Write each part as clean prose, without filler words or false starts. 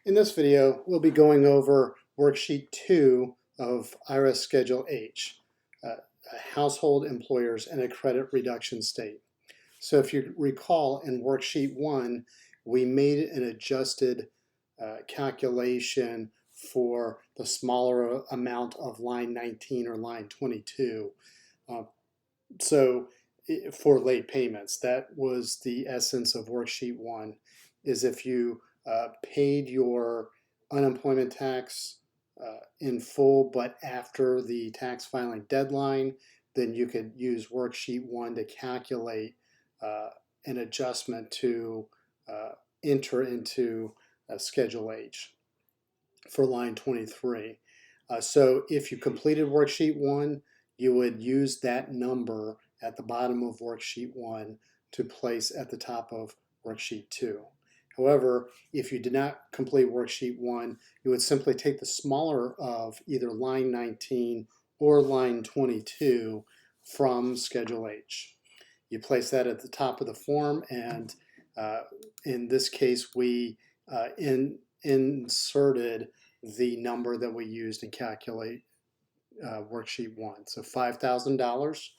In this video, we'll be going over Worksheet 2 of IRS Schedule H, Household Employers and a Credit Reduction State. So if you recall, in Worksheet 1, we made an adjusted calculation for the smaller amount of line 19 or line 22. So for late payments, that was the essence of Worksheet 1, is if you paid your unemployment tax in full, but after the tax filing deadline, then you could use Worksheet 1 to calculate an adjustment to enter into Schedule H for line 23. So if you completed Worksheet 1, you would use that number at the bottom of Worksheet 1 to place at the top of Worksheet 2. However, if you did not complete Worksheet 1, you would simply take the smaller of either line 19 or line 22 from Schedule H. You place that at the top of the form, and in this case, we inserted the number that we used to calculate Worksheet 1. So $5,000.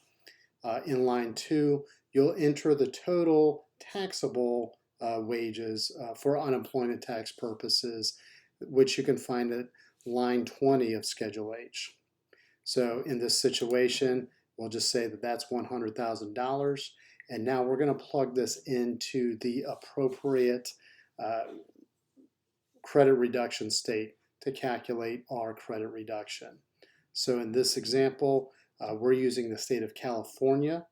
In line 2, you'll enter the total taxable wages for unemployment tax purposes, which you can find at line 20 of Schedule H. So in this situation, we'll just say that that's $100,000. And now we're going to plug this into the appropriate credit reduction state to calculate our credit reduction. So in this example, we're using the state of California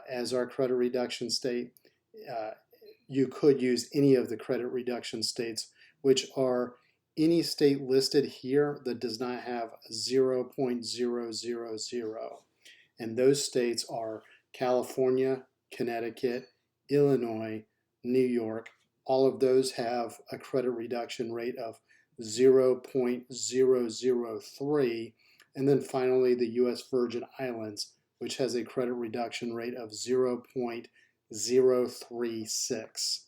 as our credit reduction state. You could use any of the credit reduction states, which are any state listed here that does not have 0.000. And those states are California, Connecticut, Illinois, New York. All of those have a credit reduction rate of 0.003. And then finally, the U.S. Virgin Islands, which has a credit reduction rate of 0.036.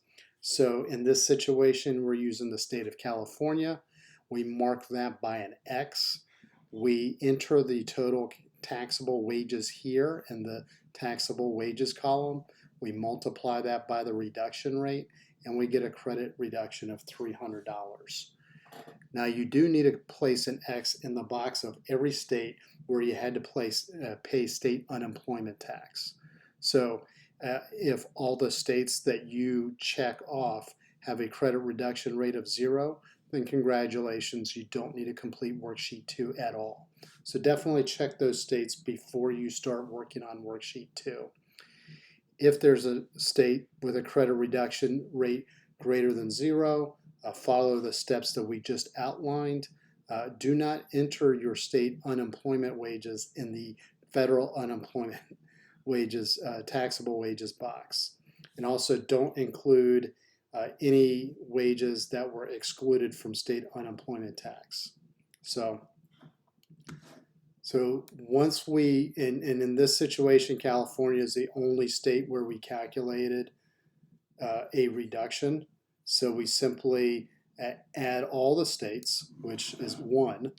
So in this situation, we're using the state of California. We mark that by an X. We enter the total taxable wages here in the taxable wages column. We multiply that by the reduction rate, and we get a credit reduction of $300. Now you do need to place an X in the box of every state where you had to pay state unemployment tax. So if all the states that you check off have a credit reduction rate of 0, then congratulations, you don't need to complete Worksheet 2 at all. So definitely check those states before you start working on Worksheet 2. If there's a state with a credit reduction rate greater than 0, follow the steps that we just outlined. Do not enter your state unemployment wages in the federal unemployment wages, taxable wages box. And also don't include any wages that were excluded from state unemployment tax. So once we, and in this situation, California is the only state where we calculated a reduction. So we simply add all the states, which is 1.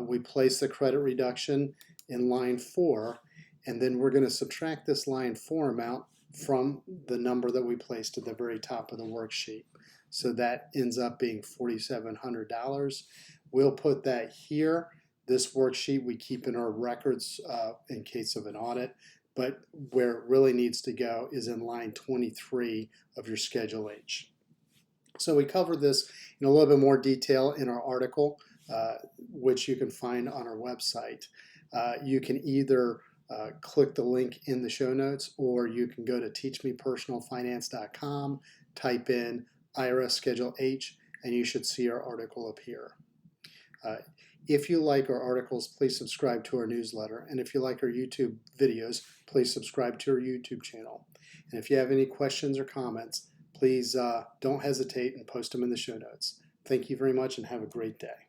We place the credit reduction in line 4, and then we're going to subtract this line 4 amount from the number that we placed at the very top of the worksheet. So that ends up being $4,700. We'll put that here. This worksheet we keep in our records in case of an audit, but where it really needs to go is in line 23 of your Schedule H. So we covered this in a little bit more detail in our article, which you can find on our website. You can either click the link in the show notes, or you can go to teachmepersonalfinance.com, type in IRS Schedule H, and you should see our article appear. If you like our articles, please subscribe to our newsletter. And if you like our YouTube videos, please subscribe to our YouTube channel. And if you have any questions or comments, please don't hesitate and post them in the show notes. Thank you very much and have a great day.